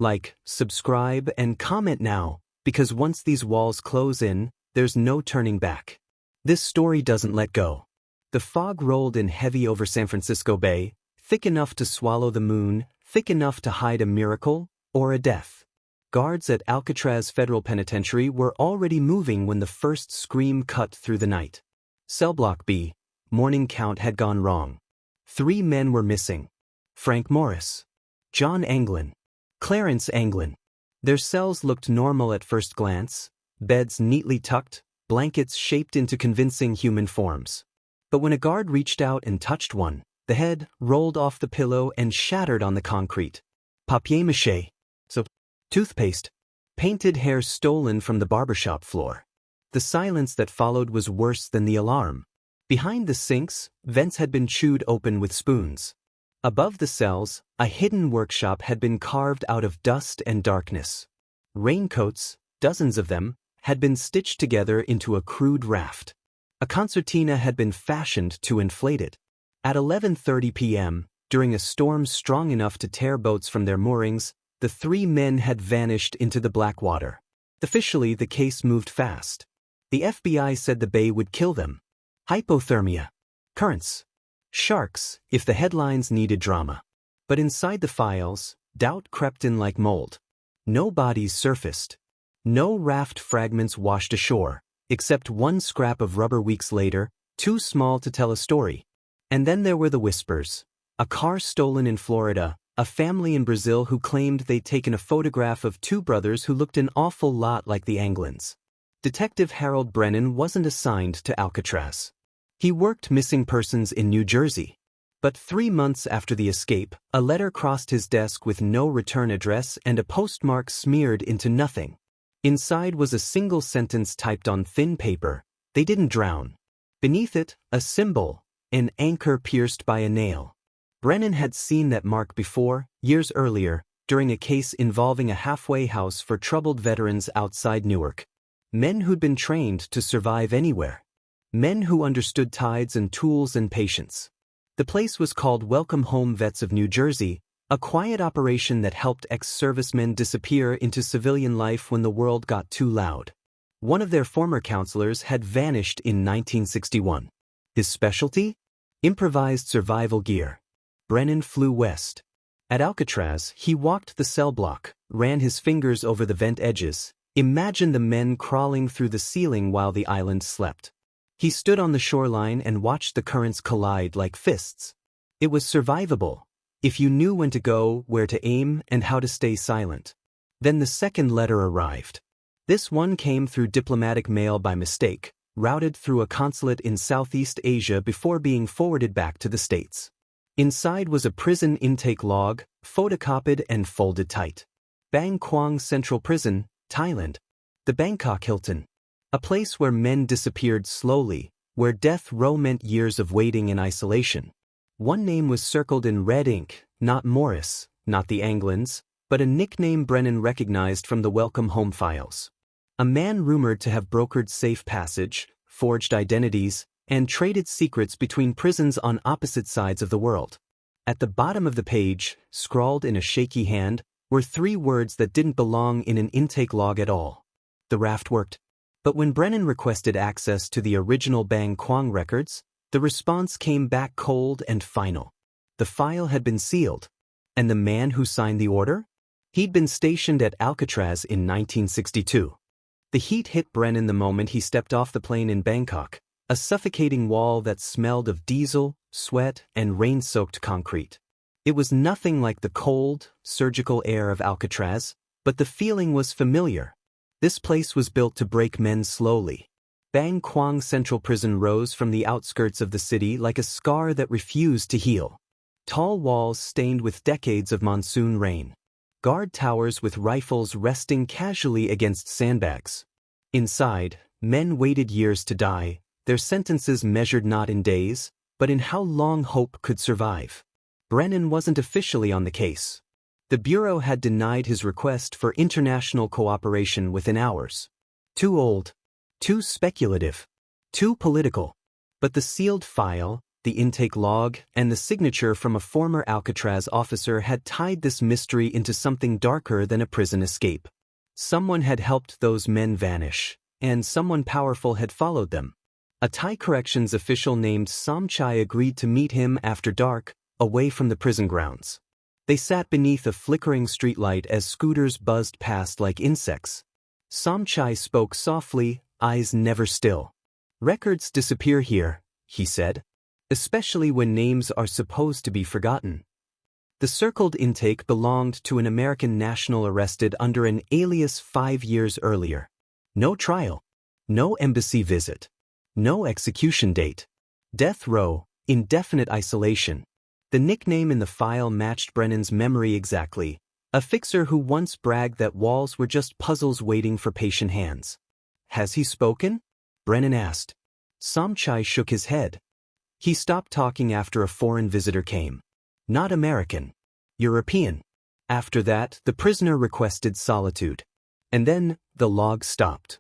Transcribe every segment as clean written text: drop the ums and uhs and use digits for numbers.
Like, subscribe, and comment now, because once these walls close in, there's no turning back. This story doesn't let go. The fog rolled in heavy over San Francisco Bay, thick enough to swallow the moon, thick enough to hide a miracle or a death. Guards at Alcatraz Federal Penitentiary were already moving when the first scream cut through the night. Cell Block B, morning count had gone wrong. 3 men were missing. Frank Morris, John Anglin, Clarence Anglin. Their cells looked normal at first glance, beds neatly tucked, blankets shaped into convincing human forms. But when a guard reached out and touched one, the head rolled off the pillow and shattered on the concrete. Papier-mâché, toothpaste, painted hair stolen from the barbershop floor. The silence that followed was worse than the alarm. Behind the sinks, vents had been chewed open with spoons. Above the cells, a hidden workshop had been carved out of dust and darkness. Raincoats, dozens of them, had been stitched together into a crude raft. A concertina had been fashioned to inflate it. At 11:30 p.m., during a storm strong enough to tear boats from their moorings, the 3 men had vanished into the black water. Officially, the case moved fast. The FBI said the bay would kill them. Hypothermia. Currents. Sharks, if the headlines needed drama. But inside the files, doubt crept in like mold. No bodies surfaced. No raft fragments washed ashore, except one scrap of rubber weeks later, too small to tell a story. And then there were the whispers. A car stolen in Florida, a family in Brazil who claimed they'd taken a photograph of 2 brothers who looked an awful lot like the Anglins. Detective Harold Brennan wasn't assigned to Alcatraz. He worked missing persons in New Jersey. But 3 months after the escape, a letter crossed his desk with no return address and a postmark smeared into nothing. Inside was a single sentence typed on thin paper: "They didn't drown." Beneath it, a symbol, an anchor pierced by a nail. Brennan had seen that mark before, years earlier, during a case involving a halfway house for troubled veterans outside Newark. Men who'd been trained to survive anywhere. Men who understood tides and tools and patience. The place was called Welcome Home Vets of New Jersey, a quiet operation that helped ex-servicemen disappear into civilian life when the world got too loud. One of their former counselors had vanished in 1961. His specialty? Improvised survival gear. Brennan flew west. At Alcatraz, he walked the cell block, ran his fingers over the vent edges, imagined the men crawling through the ceiling while the island slept. He stood on the shoreline and watched the currents collide like fists. It was survivable, if you knew when to go, where to aim, and how to stay silent. Then the second letter arrived. This one came through diplomatic mail by mistake, routed through a consulate in Southeast Asia before being forwarded back to the States. Inside was a prison intake log, photocopied and folded tight. Kwang Central Prison, Thailand. The Bangkok Hilton. A place where men disappeared slowly, where death row meant years of waiting and isolation. One name was circled in red ink, not Morris, not the Anglins, but a nickname Brennan recognized from the Welcome Home files. A man rumored to have brokered safe passage, forged identities, and traded secrets between prisons on opposite sides of the world. At the bottom of the page, scrawled in a shaky hand, were 3 words that didn't belong in an intake log at all. The raft worked. But when Brennan requested access to the original Kwang records, the response came back cold and final. The file had been sealed. And the man who signed the order? He'd been stationed at Alcatraz in 1962. The heat hit Brennan the moment he stepped off the plane in Bangkok, a suffocating wall that smelled of diesel, sweat, and rain-soaked concrete. It was nothing like the cold, surgical air of Alcatraz, but the feeling was familiar. This place was built to break men slowly. Kwang Central Prison rose from the outskirts of the city like a scar that refused to heal. Tall walls stained with decades of monsoon rain. Guard towers with rifles resting casually against sandbags. Inside, men waited years to die, their sentences measured not in days, but in how long hope could survive. Brennan wasn't officially on the case. The Bureau had denied his request for international cooperation within hours. Too old. Too speculative. Too political. But the sealed file, the intake log, and the signature from a former Alcatraz officer had tied this mystery into something darker than a prison escape. Someone had helped those men vanish, and someone powerful had followed them. A Thai corrections official named Somchai agreed to meet him after dark, away from the prison grounds. They sat beneath a flickering streetlight as scooters buzzed past like insects. Somchai spoke softly, eyes never still. "Records disappear here," he said. "Especially when names are supposed to be forgotten." The circled intake belonged to an American national arrested under an alias 5 years earlier. No trial. No embassy visit. No execution date. Death row, indefinite isolation. The nickname in the file matched Brennan's memory exactly, a fixer who once bragged that walls were just puzzles waiting for patient hands. "Has he spoken?" Brennan asked. Somchai shook his head. He stopped talking after a foreign visitor came. Not American. European. After that, the prisoner requested solitude. And then, the log stopped.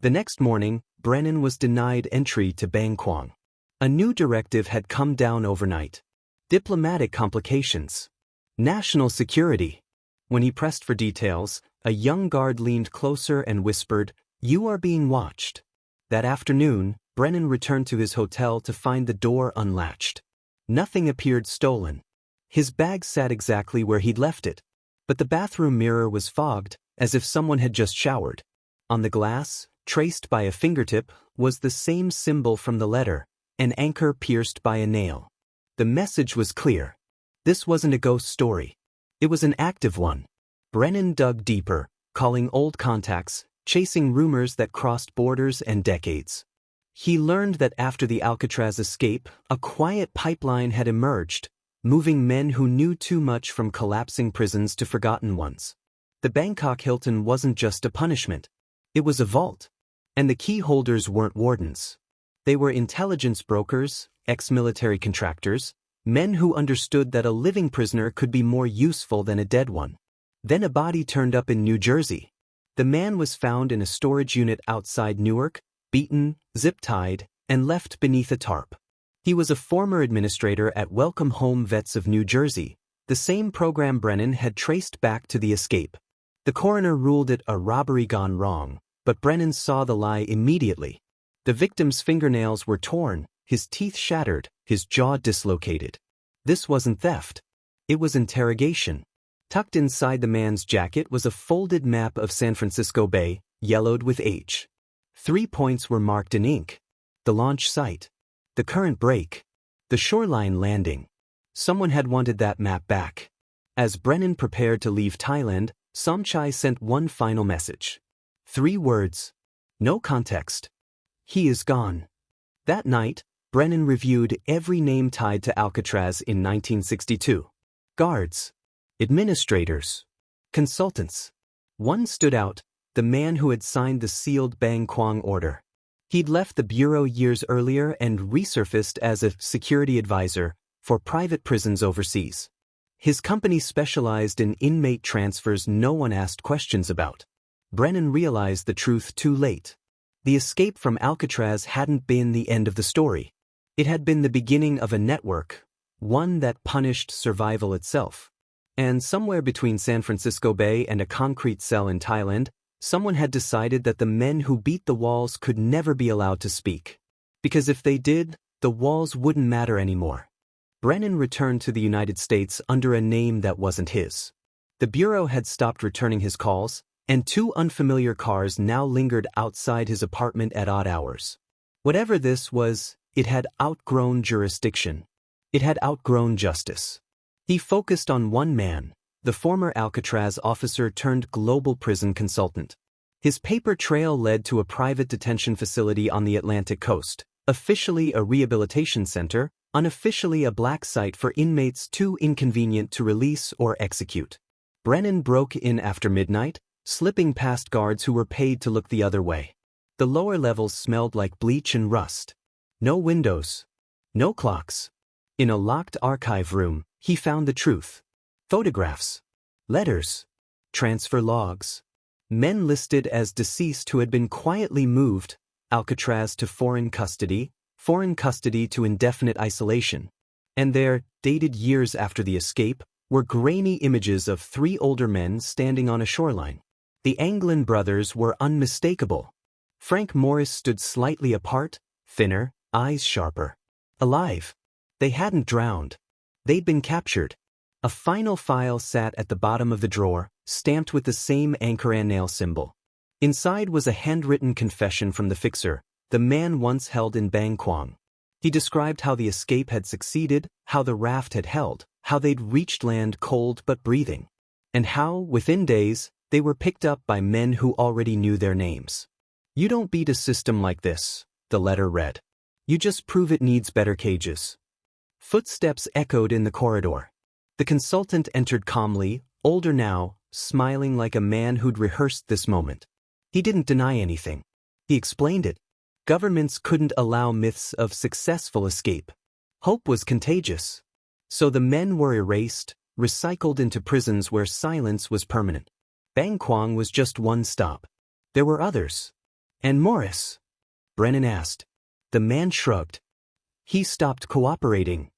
The next morning, Brennan was denied entry to Bangkok. A new directive had come down overnight. Diplomatic complications. National security. When he pressed for details, a young guard leaned closer and whispered, "You are being watched." That afternoon, Brennan returned to his hotel to find the door unlatched. Nothing appeared stolen. His bag sat exactly where he'd left it. But the bathroom mirror was fogged, as if someone had just showered. On the glass, traced by a fingertip, was the same symbol from the letter, an anchor pierced by a nail. The message was clear. This wasn't a ghost story. It was an active one. Brennan dug deeper, calling old contacts, chasing rumors that crossed borders and decades. He learned that after the Alcatraz escape, a quiet pipeline had emerged, moving men who knew too much from collapsing prisons to forgotten ones. The Bangkok Hilton wasn't just a punishment. It was a vault. And the key holders weren't wardens. They were intelligence brokers, ex-military contractors, men who understood that a living prisoner could be more useful than a dead one. Then a body turned up in New Jersey. The man was found in a storage unit outside Newark, beaten, zip-tied, and left beneath a tarp. He was a former administrator at Welcome Home Vets of New Jersey, the same program Brennan had traced back to the escape. The coroner ruled it a robbery gone wrong, but Brennan saw the lie immediately. The victim's fingernails were torn, his teeth shattered, his jaw dislocated. This wasn't theft. It was interrogation. Tucked inside the man's jacket was a folded map of San Francisco Bay, yellowed with age. 3 points were marked in ink. The launch site. The current break. The shoreline landing. Someone had wanted that map back. As Brennan prepared to leave Thailand, Somchai sent one final message. 3 words. No context. He is gone. That night, Brennan reviewed every name tied to Alcatraz in 1962. Guards. Administrators. Consultants. One stood out, the man who had signed the sealed Kwang order. He'd left the bureau years earlier and resurfaced as a security advisor for private prisons overseas. His company specialized in inmate transfers no one asked questions about. Brennan realized the truth too late. The escape from Alcatraz hadn't been the end of the story. It had been the beginning of a network, one that punished survival itself. And somewhere between San Francisco Bay and a concrete cell in Thailand, someone had decided that the men who beat the walls could never be allowed to speak. Because if they did, the walls wouldn't matter anymore. Brennan returned to the United States under a name that wasn't his. The bureau had stopped returning his calls, and 2 unfamiliar cars now lingered outside his apartment at odd hours. Whatever this was, it had outgrown jurisdiction. It had outgrown justice. He focused on one man, the former Alcatraz officer turned global prison consultant. His paper trail led to a private detention facility on the Atlantic coast, officially a rehabilitation center, unofficially a black site for inmates too inconvenient to release or execute. Brennan broke in after midnight, slipping past guards who were paid to look the other way. The lower levels smelled like bleach and rust. No windows. No clocks. In a locked archive room, he found the truth. Photographs. Letters. Transfer logs. Men listed as deceased who had been quietly moved, Alcatraz to foreign custody, foreign custody to indefinite isolation. And there, dated years after the escape, were grainy images of 3 older men standing on a shoreline. The Anglin brothers were unmistakable. Frank Morris stood slightly apart, thinner, eyes sharper. Alive. They hadn't drowned. They'd been captured. A final file sat at the bottom of the drawer, stamped with the same anchor and nail symbol. Inside was a handwritten confession from the fixer, the man once held in Bangkok. He described how the escape had succeeded, how the raft had held, how they'd reached land cold but breathing, and how, within days, they were picked up by men who already knew their names. "You don't beat a system like this," the letter read. "You just prove it needs better cages." Footsteps echoed in the corridor. The consultant entered calmly, older now, smiling like a man who'd rehearsed this moment. He didn't deny anything. He explained it. Governments couldn't allow myths of successful escape. Hope was contagious. So the men were erased, recycled into prisons where silence was permanent. Bangkok was just one stop. There were others. "And Morris?" Brennan asked. The man shrugged. "He stopped cooperating."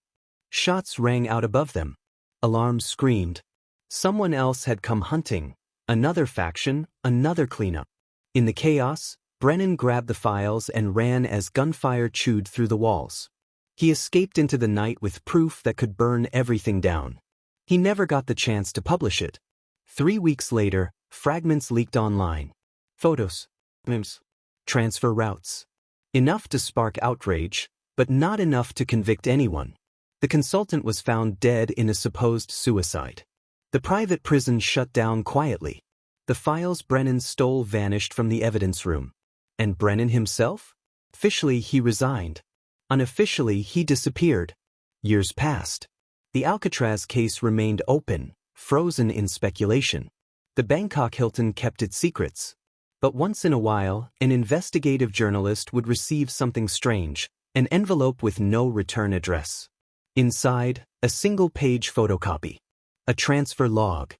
Shots rang out above them. Alarms screamed. Someone else had come hunting. Another faction, another cleanup. In the chaos, Brennan grabbed the files and ran as gunfire chewed through the walls. He escaped into the night with proof that could burn everything down. He never got the chance to publish it. 3 weeks later, fragments leaked online. Photos, memes, transfer routes. Enough to spark outrage, but not enough to convict anyone. The consultant was found dead in a supposed suicide. The private prison shut down quietly. The files Brennan stole vanished from the evidence room. And Brennan himself? Officially, he resigned. Unofficially, he disappeared. Years passed. The Alcatraz case remained open, frozen in speculation. The Bangkok Hilton kept its secrets. But once in a while, an investigative journalist would receive something strange, an envelope with no return address. Inside, a single-page photocopy. A transfer log.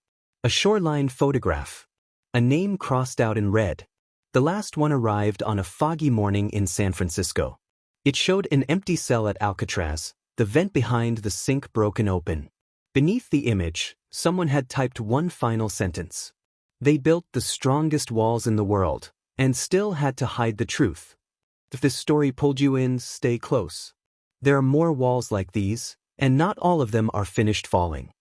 A shoreline photograph. A name crossed out in red. The last one arrived on a foggy morning in San Francisco. It showed an empty cell at Alcatraz, the vent behind the sink broken open. Beneath the image, someone had typed one final sentence. They built the strongest walls in the world, and still had to hide the truth. If this story pulled you in, stay close. There are more walls like these, and not all of them are finished falling.